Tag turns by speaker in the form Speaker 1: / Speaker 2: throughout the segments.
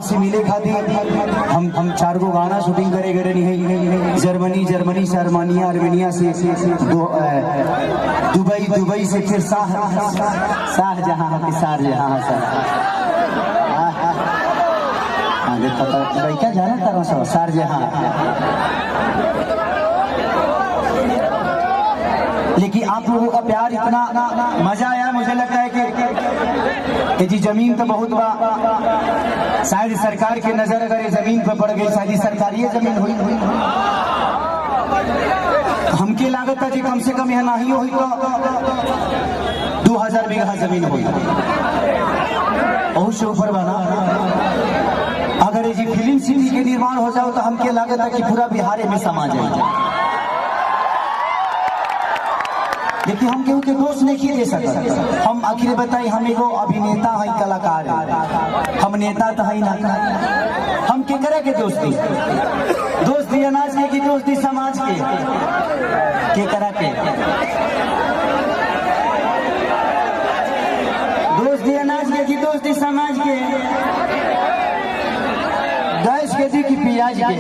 Speaker 1: से मिले खातिर हम 4 गो गाना शूटिंग करे गए नहीं, जर्मनी शर्मानिया आर्मेनिया से दुबई से फिर शाहजहां देखो भाई क्या जाना तारा सब शाहजहां। लेकिन आप लोगों का प्यार इतना मजा आया, मुझे लगता है कि जी जमीन तो बहुत बा, शायद सरकार की नजर अगर ये जमीन पर पड़ गई, शायद सरकारी जमीन हुई हमके लागत है जी कम से कम यहाँ नहीं हुई तो 2000 बीघा जमीन हुई, बहुत से ऊपर बना। अगर ये फिल्म सिटी के निर्माण हो जाओ तो हमके लागत है कि पूरा बिहार में समा जाए। देखिए हम केहू के दोष नहीं दे सकते, हम आखिर बताई हम एगो अभिनेता है, कलाकार है, हम नेता तो है ना, हम के करे के दोस्ती अनाज के की दोस्ती समाज के करा के दोस्ती अनाज के की दोस्ती समाज के, गैस के दी की प्याज के।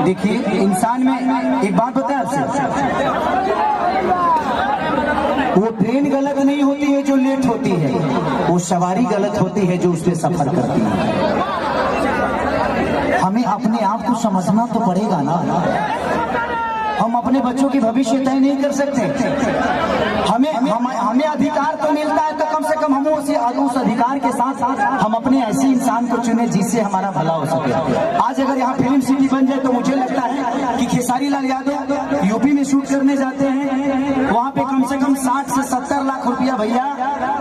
Speaker 1: देखिए इंसान में एक बात बताए आपसे, वो ट्रेन गलत नहीं होती है जो लेट होती है, वो सवारी गलत होती है जो उस पर सफर करती है। हमें अपने आप को समझना तो पड़ेगा ना, हम अपने बच्चों की भविष्य तय नहीं कर सकते। हमें अधिकार तो मिलता है तो कम से कम हम उस अधिकार के साथ हम अपने ऐसे इंसान को चुने जिससे हमारा भला हो सके। आज अगर यहाँ फिल्म सिटी बन जाए तो मुझे लगता है कि खेसारी लाल यादव यूपी में शूट करने जाते हैं, वहाँ पे कम से कम 60 से 70 लाख रुपया भैया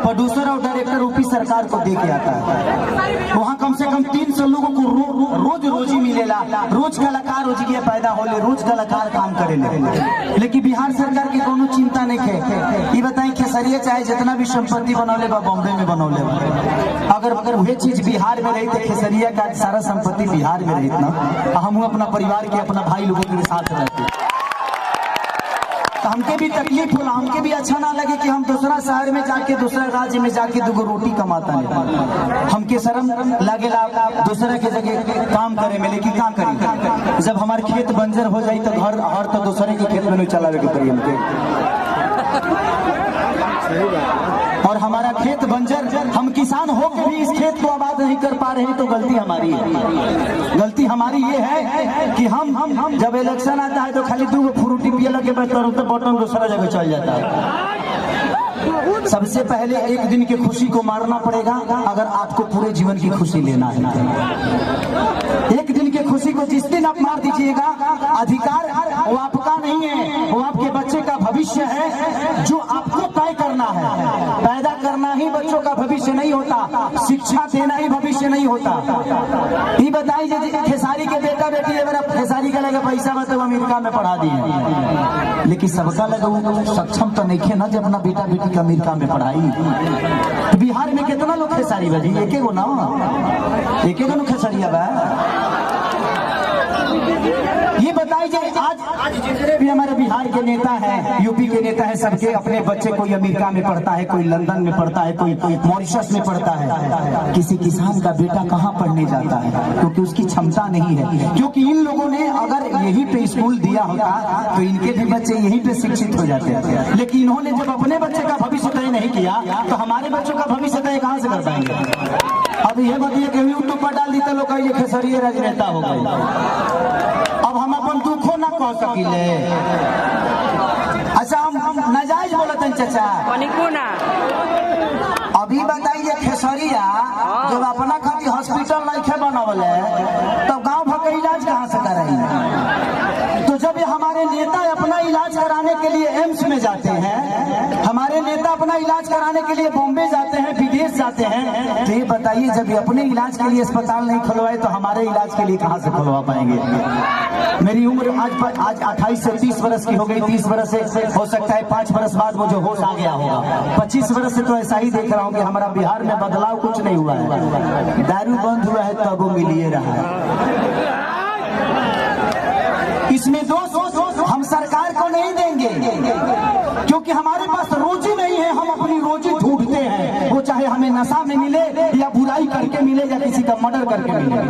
Speaker 1: प्रोड्यूसर और डायरेक्टर यूपी सरकार को दे के आता है। वहाँ कम से कम 300 लोगों को रोजी मिलेला, रोज कलाकार रोजी पैदा होले, रोज कलाकार काम करे। लेकिन बिहार सरकार की कोनो चिंता नहीं है। ये बताएं खेसरिया चाहे जितना भी संपत्ति बनौले बा बॉम्बे में बनौले बा, अगर वही चीज बिहार में रही तो खेसरिया का सारा संपत्ति बिहार में रही ना, हम अपना परिवार के अपना भाई लोगों के साथ रहते तो हमके भी तकलीफ होला, हमके भी अच्छा ना लगे कि हम दूसरा शहर में जाके दूसरा राज्य में जाके 2 रोटी कमाता है, हमके शर्म लगेला दूसरा के जगह काम करे में। लेकिन क्या करी, जब हमारे खेत बंजर हो जाए तो घर हर तो दूसरे के खेत में नहीं चलावे के पड़ी हमके, और हमारा खेत बंजर, हम किसान हो के भी इस खेत को आबाद नहीं कर पा रहे तो गलती हमारी है। गलती हमारी ये है कि हम जब इलेक्शन आता है तो खाली 2 फ्रूटी पिए लगे तो बटन दूसरा जगह चल जाता है। सबसे पहले एक दिन की खुशी को मारना पड़ेगा अगर आपको पूरे जीवन की खुशी लेना है। एक दिन की खुशी को जिस दिन आप मार दीजिएगा, अधिकार वो आपका नहीं है, वो आपके बच्चे का भविष्य है जो आपको तय करना है। पैदा करना ही बच्चों का भविष्य नहीं होता, शिक्षा देना ही भविष्य नहीं होता। ये बताइए खेसारी के बेटा बेटी अगर आप खेसारी का लगे पैसा मतलब अमेरिका में पढ़ा दिए, लेकिन सबका लगे सक्षम तो नहीं है ना जब अपना बेटा बेटी का अमेरिका में पढ़ाई। बिहार में कितना लोग खेसारी बजी, एक गो ना, एक लोग खेसारिया बा। ये बताइए आज जितने भी हमारे बिहार के नेता हैं, यूपी के नेता हैं, सबके अपने बच्चे कोई अमेरिका में पढ़ता है, कोई लंदन में पढ़ता है, कोई मॉरिशस में पढ़ता है। किसी किसान का बेटा कहाँ पढ़ने जाता है क्योंकि उसकी क्षमता नहीं है। क्योंकि इन लोगों ने अगर यहीं पे स्कूल दिया होता तो इनके भी बच्चे यहीं पे शिक्षित हो जाते हैं। लेकिन इन्होंने जब अपने बच्चे का भविष्य तय नहीं किया तो हमारे बच्चों का भविष्य तय कहाँ से कर पाएंगे। अब ये बताइए कि यूट्यूब पर डाल दी तो लोग ये खेसरिया राजनेता हो गए। अब हम अपन दुखो ना कह सकिले। अच्छा हम नाजायज बोलते हैं चाचा, अभी बताइए खेसरिया जब अपना खातिर हॉस्पिटल नहीं बनवले तब गांव भर का इलाज कहाँ से कराई। तो जब हमारे नेता अपना इलाज कराने के लिए एम्स में जाते हैं, हमारे नेता अपना इलाज कराने के लिए बॉम्बे जाते हैं, विदेश जाते हैं, तो ये बताइए जब ये अपने इलाज के लिए अस्पताल नहीं खुलवाए तो हमारे इलाज के लिए कहाँ से खुलवा पाएंगे। मेरी उम्र आज 28 से 30 वर्ष की हो गई, 30 वर्ष से हो सकता है 5 वर्ष बाद मुझे होश आ गया होगा। 25 वर्ष से तो ऐसा ही देख रहा हूँ कि हमारा बिहार में बदलाव कुछ नहीं हुआ है। दारू बंद हुआ है तब वो मिलिए रहा है। इसमें दोष हम सरकार को नहीं देंगे क्योंकि हमारे पास रोजी नहीं है, हम अपनी रोजी ढूंढते हैं, वो चाहे हमें नशा में मिले या बुराई करके मिले। मिले या किसी का मर्डर करके मिले।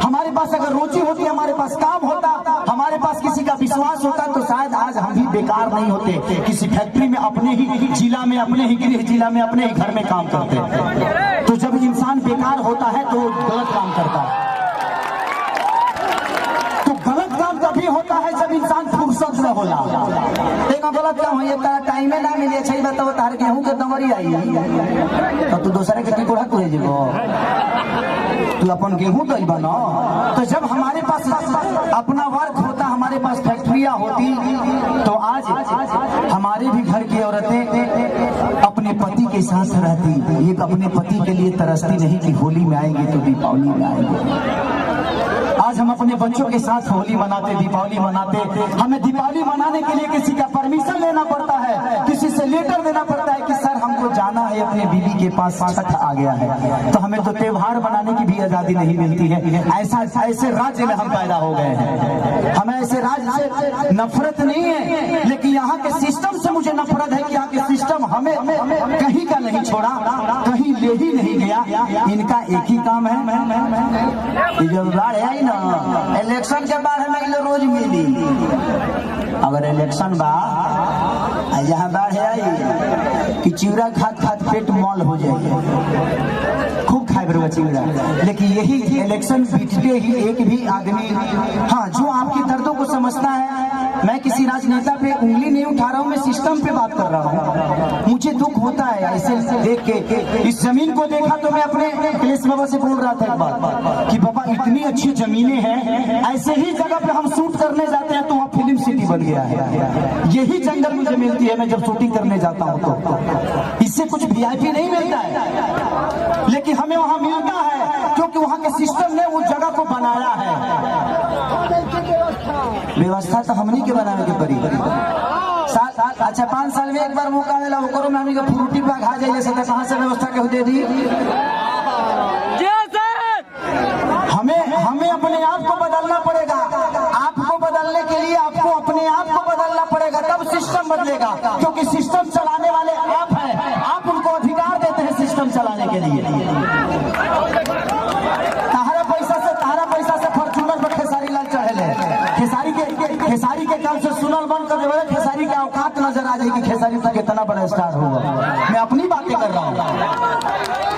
Speaker 1: हमारे पास अगर रोजी होती, हमारे पास काम होता, हमारे पास किसी का विश्वास होता, तो शायद आज हम भी बेकार नहीं होते। किसी फैक्ट्री में अपने ही जिला में, अपने ही गृह जिला में, अपने ही घर में काम करते। तो जब इंसान बेकार होता है तो गलत काम करता है। तो गलत काम तभी होता है जब इंसान फुर्सत में होला। देखो गलत काम है, तारा टाइमे ना मिले छै, बताओ तार गेहूं के दमरी आई तो तू दूसरे के टिकोड़ा तुरे जेबो, तू अपन गेहूं तो बना। तो जब हमारे पास अपना वर्क होता, हमारे पास फैक्ट्रियां होती, तो आज हमारे भी घर की औरतें अपने पति के साथ रहती। ये अपने पति के लिए तरसती नहीं कि होली में आएंगे तो दीपावली में आएंगे। आज हम अपने बच्चों के साथ होली मनाते, दीपावली मनाते। हमें दीपावली मनाने के लिए किसी का परमिशन लेना पड़ता है, किसी से लेटर देना पड़ता है कि सर हमको जाना है अपने बीवी के पास, छठ आ गया है। तो हमें तो त्योहार मनाने की भी आजादी नहीं मिलती है। ऐसे राज्य में हम पैदा हो गए हैं। हमें ऐसे राज्य से नफरत नहीं है, लेकिन यहाँ के सिस्टम से मुझे नफरत है कि यहाँ के सिस्टम हमें कहीं का नहीं छोड़ा, कहीं ले ही नहीं गया। इनका एक ही काम है, जब बाढ़ आई ना, इलेक्शन के बाद हमें रोज मिली। अगर इलेक्शन बा यहाँ बाढ़ आई कि चिवड़ा खात खात पेट मॉल हो जाए, खूब खाए बरुआ चिवड़ा। लेकिन यही इलेक्शन बीतते ही एक भी आदमी, हाँ, जो आपकी दर्दों को समझता है। मैं किसी राजनेता पे उंगली नहीं उठा रहा हूँ, मैं सिस्टम पे बात कर रहा हूँ। मुझे दुख होता है ऐसे देख के। इस जमीन को देखा तो मैं अपने अखिलेश बाबा से बोल रहा था एक बार कि बाबा इतनी अच्छी जमीनें हैं, ऐसे ही जगह पे हम शूट करने जाते हैं तो वहाँ फिल्म सिटी बन गया है। यही जंगल मुझे मिलती है मैं जब शूटिंग करने जाता हूँ तो। इससे कुछ वीआईपी नहीं मिलता है, लेकिन हमें वहाँ मिलता है क्योंकि वहाँ के सिस्टम ने उस जगह को बनाया है। व्यवस्था तो हमनी के बनाने के पड़ी। अच्छा 5 साल में एक बार मौका मिला, वो में हमनी का फ्रूटी पे खा जाइए से कहाँ से व्यवस्था के दे दी। हमें अपने आप को बदलना पड़ेगा। आपको बदलने के लिए आपको अपने आप को बदलना पड़ेगा, तब सिस्टम बदलेगा। क्योंकि सिस्टम चलाने वाले आप हैं, आप उनको अधिकार देते हैं सिस्टम चलाने के लिए। तारा पैसा से फॉर्च्यूनर पर खेसारी लाल चढ़े, खेसारी के काम से सुनल बंद कर देवे। खेसारी का औकात नजर आ जाएगी, खेसारी तक कितना बड़ा स्टार होगा। मैं अपनी बातें कर रहा हूँ।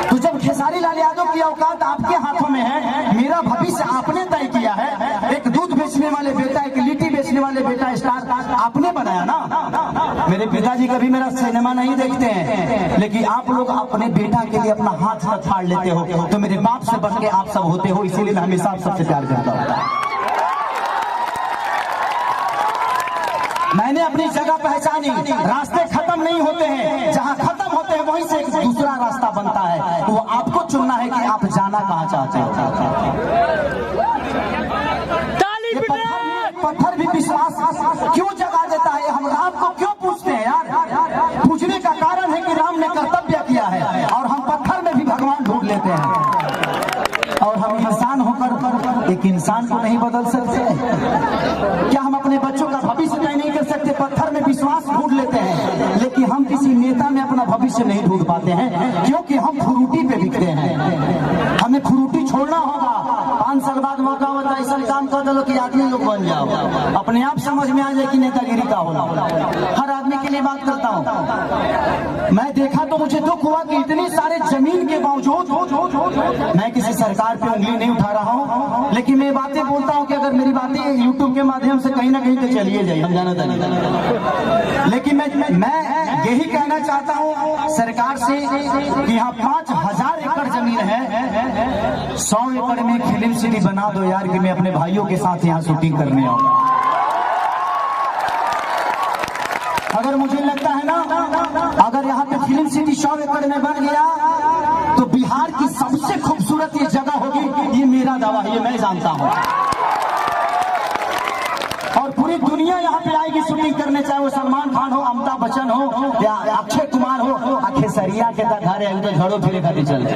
Speaker 1: तो जब खेसारी लाल यादव की औकात आपके हाथों में है, मेरा भविष्य आपने तय किया है। एक दूध बेचने वाले बेटा, एक लिट्टी बेचने वाले बेटा स्टार आपने बनाया ना। मेरे पिताजी कभी मेरा सिनेमा नहीं देखते हैं, लेकिन आप लोग अपने बेटा के लिए अपना हाथ तक फाड़ लेते हो। तो मेरे बाप से बढ़ के आप सब होते हो, इसीलिए मैं हमेशा आप सबसे प्यार करता हूँ। मैंने अपनी जगह पहचानी। रास्ते खत्म नहीं होते हैं, जहाँ खत्म होते हैं वहीं से एक दूसरा रास्ता बनता है। वो आपको चुनना है कि आप जाना कहाँ चाहते हो। पत्थर भी विश्वास क्यों जगा देता है? हम राम को क्यों पूछते हैं यार? पूछने का कारण है कि राम ने कर्तव्य किया है, और हम पत्थर में भी भगवान ढूंढ लेते हैं। और हम इंसान होकर एक इंसान को नहीं बदल सकते। क्या हम अपने बच्चों का भविष्य तय नहीं कर सकते? पत्थर में विश्वास ढूंढ लेते हैं, लेकिन हम किसी नेता में अपना भविष्य नहीं ढूंढ पाते हैं, क्योंकि हम फ्रूटी पे बिकते हैं। हमें फ्रूटी छोड़ना होगा। 5 साल बाद मौका होता है, ऐसा काम कर दो कि आदमी लोग बन जाओ। अपने आप समझ में आ जाए कि नेतागिरी का होना। हर आदमी के लिए बात करता हूँ। मैं देखा तो मुझे दुख हुआ कि इतनी सारे जमीन के बावजूद मैं किसी सरकार पे उंगली नहीं उठा रहा हूँ, लेकिन मैं बातें बोलता हूँ कि अगर मेरी बातें यूट्यूब के माध्यम से कहीं ना कहीं तो चलिए जाए, हम जाना था। लेकिन मैं यही कहना चाहता हूँ सरकार से कि यहाँ 5000 एकड़ जमीन है, 100 एकड़ में फिल्म सिटी बना दो यार, कि मैं अपने भाइयों के साथ यहाँ शूटिंग करने आऊँ। अगर मुझे लगता है ना, अगर यहाँ पे फिल्म सिटी 100 एकड़ में बन गया तो बिहार की सबसे खूबसूरत ये जगह होगी। ये मेरा दावा है, ये मैं जानता हूँ। और पूरी दुनिया यहाँ पे आएगी शूटिंग करने, चाहे वो सलमान खान हो, अमिताभ बच्चन हो या अक्षय कुमार हो। खेसरिया के घर है तो झड़ो फिरे खातिर चलते।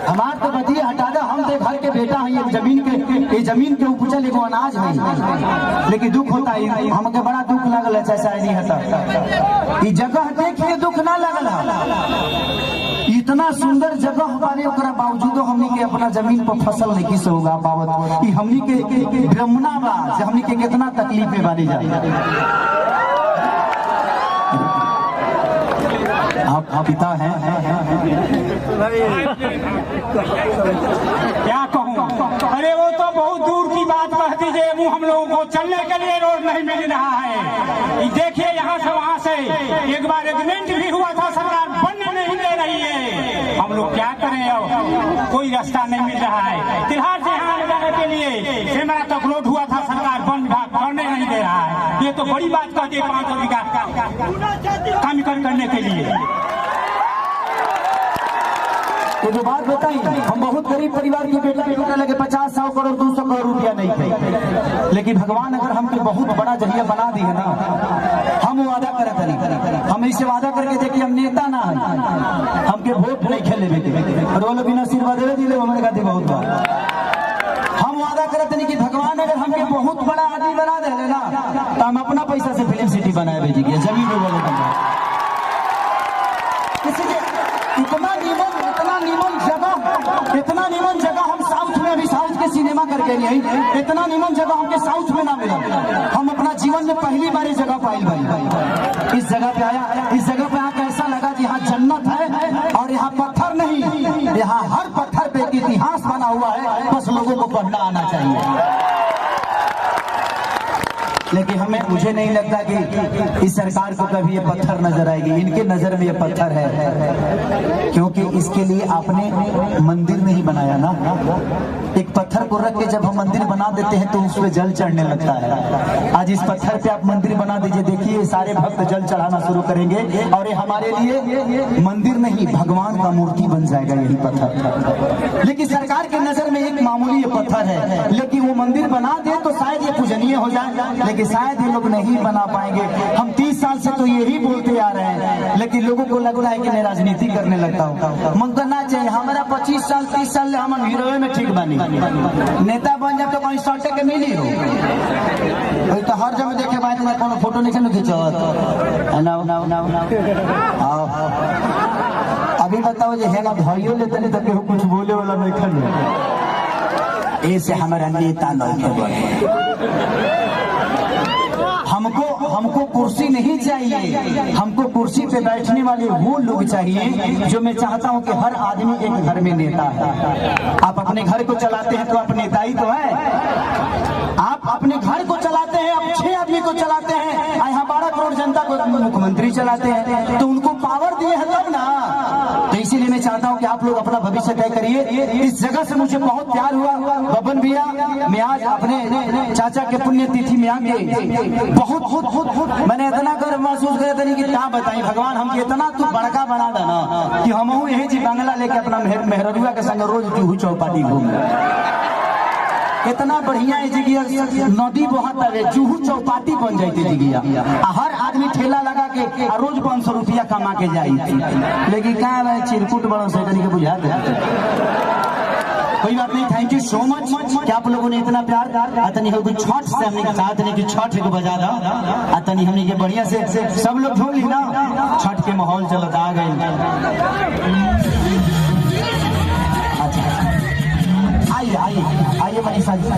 Speaker 1: हमार तो बतिए हटा दे, हम तो घर के बेटा है। ये जमीन के उपजल एगो अनाज है, लेकिन दुख होता है। हमके बड़ा दुख लगल है, चाहे नहीं हटा। ये जगह देख के दुख ना लगल है। इतना सुंदर जगह बारे ओकरा बावजूदो हमनी के अपना जमीन पर फसल नहीं किस होगा पावत ई हमनी के ब्रह्मणा बा जे हमनी के कितना तकलीफे बारी जाए। आप पिता हैं
Speaker 2: क्या कहूँ, अरे वो तो बहुत दूर की बात कह दीजिए। वो हम लोगों को चलने के लिए रोड नहीं मिल रहा है। देखिए यहाँ से वहाँ से एक बार एग्रीमेंट भी हुआ था, सरकार बनने नहीं दे रही है। हम लोग क्या करें, अब कोई रास्ता नहीं मिल रहा है। तिल्हार से यहाँ जाने के लिए सेमरा तक रोड हुआ था, सरकार वन विभाग बनने नहीं दे रहा है। ये तो बड़ी बात कह दी 500 बीघा काम करने के लिए।
Speaker 1: तो जो बात बताई, हम बहुत गरीब परिवार के बेटा लगे 50-100 करोड़ 200 करोड़ रुपया नहीं थे, लेकिन भगवान अगर हमके बहुत बड़ा जरिया बना दी है ना, हम वादा करते नहीं। हम ऐसे वादा करके देखिए हम नेता ना है, हमके वोट नहीं खेले और वो लोग बिना आशीर्वाद दे दिले हमारे खातिर बहुत बात। हम वादा करते नहीं कि भगवान अगर हमके बहुत बड़ा आदमी बना दे ना, तो हम अपना पैसा से फिल्म सिटी बनाए भेजिए, जमीन पे वाले इतना नीमन जगह हम साउथ में, अभी साउथ के सिनेमा करके नहीं, इतना नीमन जगह हमके साउथ में ना मिला। हम अपना जीवन में पहली बार इस जगह पाई भाई, इस जगह पे आया, इस जगह पे आकर ऐसा लगा कि यहाँ जन्नत है और यहाँ पत्थर नहीं, यहाँ हर पत्थर पे एक इतिहास बना हुआ है, बस लोगों को पढ़ना आना चाहिए। लेकिन मुझे नहीं लगता कि इस सरकार को कभी ये पत्थर नजर आएगी। इनके नजर में ये पत्थर है, क्योंकि इसके लिए आपने मंदिर नहीं बनाया ना। एक पत्थर को रख के जब हम मंदिर बना देते हैं तो उसमें जल चढ़ने लगता है। आज इस पत्थर पे आप मंदिर बना दीजिए, देखिए सारे भक्त जल चढ़ाना शुरू करेंगे और ये हमारे लिए मंदिर नहीं, भगवान का मूर्ति बन जाएगा यही पत्थर। लेकिन सरकार की नजर में एक मामूली ये पत्थर है, लेकिन वो मंदिर बना दे तो शायद ये पूजनीय हो जाए, कि शायद ये लोग नहीं बना पाएंगे। हम 30 साल से तो यही बोलते आ रहे हैं, लेकिन लोगों को लगता है कि मैं राजनीति करने लगता हूँ। मन करना चाहिए हमारा 25 साल 30 साल हम हीरो में ठीक बनी, नेता बन जाए तो कहीं सटे के मिली हो तो हर जगह देखे बात में कोनो फोटो नहीं खींचत। अभी बताओ जो है ना भाइयों लेते नहीं तो कुछ बोले वाला नहीं खड़े, ऐसे हमारा नेता नहीं बने। हमको कुर्सी नहीं चाहिए, हमको कुर्सी पे बैठने वाले वो लोग चाहिए जो मैं चाहता हूं कि हर आदमी एक घर में नेता है। आप अपने घर को चलाते हैं तो आप नेता ही तो है। आप अपने घर को चलाते हैं, आप 6 आदमी को चलाते हैं, यहाँ 12 करोड़ जनता को मुख्यमंत्री चलाते हैं, तो उनको पावर दिए है तब ना। तो इसीलिए मैं चाहता हूँ कि आप लोग अपना भविष्य तय करिए। इस जगह से मुझे बहुत प्यार हुआ बबन भैया, मैं आज अपने चाचा के पुण्यतिथि में आके बहुत मैंने इतना गर्व महसूस किया था कि क्या बताई, भगवान हमके इतना तू बड़का बना देना कि हम यही जी बंगला लेके अपना मेहरुआ के संग रोज चूहू चौपाटी घूमे। इतना बढ़िया है जगह, नदी बहत है, चूहू चौपाटी बन जाती जगह, हर आदमी ठेला लगा के रोज 500 रुपया कमा के जाए। लेकिन क्या चिरकुट बड़ों से के बुझा दे, कोई बात नहीं। थैंक यू सो मच कि आप लोगों ने इतना प्यार। अतनी हो छठ से हमने साथ नहीं कि छठ को बजा दो, अतनी हमने के बढ़िया से सब लोग झूम ली ना, छठ के माहौल चलत आ गए। अच्छा आइए आइए आइए मनीषा जी।